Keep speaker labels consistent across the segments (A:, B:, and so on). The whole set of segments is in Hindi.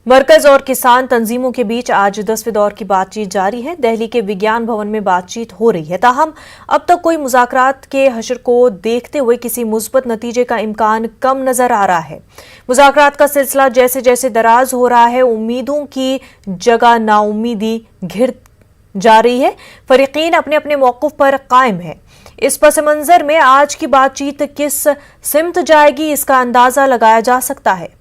A: मरकज और किसान तंजीमों के बीच आज 10वें दौर की बातचीत जारी है। दिल्ली के विज्ञान भवन में बातचीत हो रही है। ताहम अब तक कोई मुज़ाकरात के हश्र को देखते हुए किसी मुस्बत नतीजे का इम्कान कम नजर आ रहा है। मुज़ाकरात का सिलसिला जैसे जैसे दराज हो रहा है, उम्मीदों की जगह नाउम्मीदी घिर जा रही है। फरीकीन अपने अपने मौक़िफ़ पर कायम है। इस पस मंजर में आज की बातचीत किस सिमत जाएगी, इसका अंदाजा लगाया जा सकता है।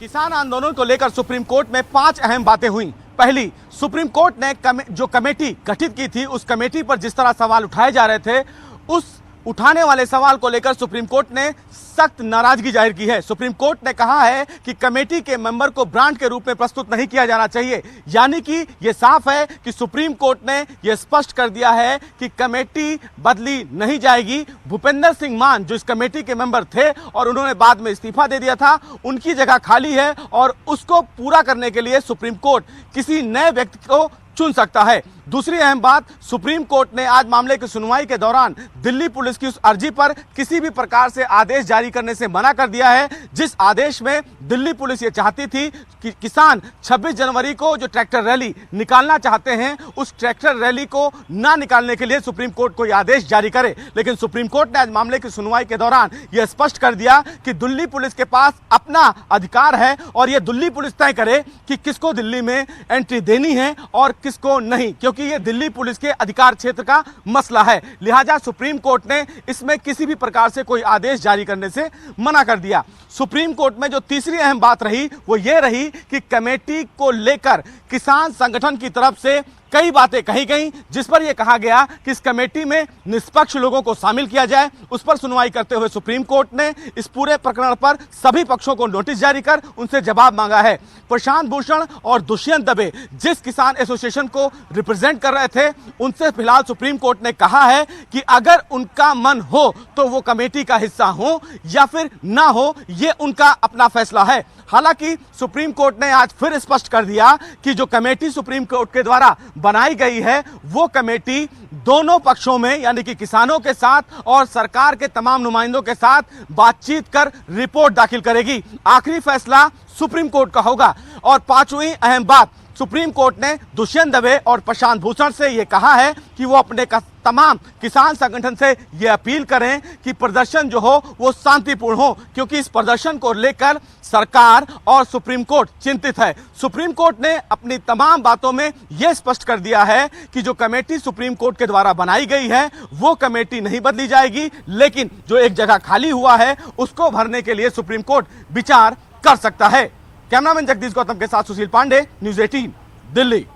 B: किसान आंदोलन को लेकर सुप्रीम कोर्ट में 5 अहम बातें हुई। पहली, सुप्रीम कोर्ट ने जो कमेटी गठित की थी, उस कमेटी पर जिस तरह सवाल उठाए जा रहे थे, उस उठाने वाले सवाल को लेकर सुप्रीम कोर्ट ने सख्त नाराजगी जाहिर की है। सुप्रीम कोर्ट ने कहा है कि कमेटी के मेंबर को ब्रांड के रूप में प्रस्तुत नहीं किया जाना चाहिए। यानी कि यह साफ है कि सुप्रीम कोर्ट ने यह स्पष्ट कर दिया है कि कमेटी बदली नहीं जाएगी। भूपेंद्र सिंह मान जो इस कमेटी के मेंबर थे और उन्होंने बाद में इस्तीफा दे दिया था, उनकी जगह खाली है और उसको पूरा करने के लिए सुप्रीम कोर्ट किसी नए व्यक्ति को चुन सकता है। दूसरी अहम बात, सुप्रीम कोर्ट ने आज मामले की सुनवाई के दौरान दिल्ली पुलिस की उस अर्जी पर किसी भी प्रकार से आदेश जारी करने से मना कर दिया है, जिस आदेश में दिल्ली पुलिस ये चाहती थी कि किसान 26 जनवरी को जो ट्रैक्टर रैली निकालना चाहते हैं, उस ट्रैक्टर रैली को ना निकालने के लिए सुप्रीम कोर्ट को आदेश जारी करे। लेकिन सुप्रीम कोर्ट ने आज मामले की सुनवाई के दौरान यह स्पष्ट कर दिया कि दिल्ली पुलिस के पास अपना अधिकार है और यह दिल्ली पुलिस तय करे कि किसको दिल्ली में एंट्री देनी है और किसको नहीं, क्योंकि ये दिल्ली पुलिस के अधिकार क्षेत्र का मसला है। लिहाजा सुप्रीम कोर्ट ने इसमें किसी भी प्रकार से कोई आदेश जारी करने से मना कर दिया। सुप्रीम कोर्ट में जो तीसरी अहम बात रही वो ये रही कि कमेटी को लेकर किसान संगठन की तरफ से कई बातें कही गई, जिस पर यह कहा गया कि इस कमेटी में निष्पक्ष लोगों को शामिल किया जाए। उस पर सुनवाई करते हुए सुप्रीम कोर्ट ने इस पूरे प्रकरण पर सभी पक्षों को नोटिस जारी कर उनसे जवाब मांगा है। प्रशांत भूषण और दुष्यंत दबे जिस किसान एसोसिएशन को रिप्रेजेंट कर रहे थे, उनसे फिलहाल सुप्रीम कोर्ट ने कहा है कि अगर उनका मन हो तो वो कमेटी का हिस्सा हो या फिर ना हो, ये उनका अपना फैसला है। हालांकि सुप्रीम कोर्ट ने आज फिर स्पष्ट कर दिया कि जो कमेटी सुप्रीम कोर्ट के द्वारा बनाई गई है, वो कमेटी दोनों पक्षों में यानी कि किसानों के साथ और सरकार के तमाम नुमाइंदों के साथ बातचीत कर रिपोर्ट दाखिल करेगी। आखिरी फैसला सुप्रीम कोर्ट का होगा। और पांचवी अहम बात, सुप्रीम कोर्ट ने दुष्यंत दबे और प्रशांत भूषण से यह कहा है कि वो अपने तमाम किसान संगठन से यह अपील करें कि प्रदर्शन जो हो वो शांतिपूर्ण हो, क्योंकि इस प्रदर्शन को लेकर सरकार और सुप्रीम कोर्ट चिंतित है। सुप्रीम कोर्ट ने अपनी तमाम बातों में यह स्पष्ट कर दिया है कि जो कमेटी सुप्रीम कोर्ट के द्वारा बनाई गई है वो कमेटी नहीं बदली जाएगी, लेकिन जो एक जगह खाली हुआ है उसको भरने के लिए सुप्रीम कोर्ट विचार कर सकता है। कैमरामैन जगदीश गौतम के साथ सुशील पांडे, न्यूज़ 18, दिल्ली।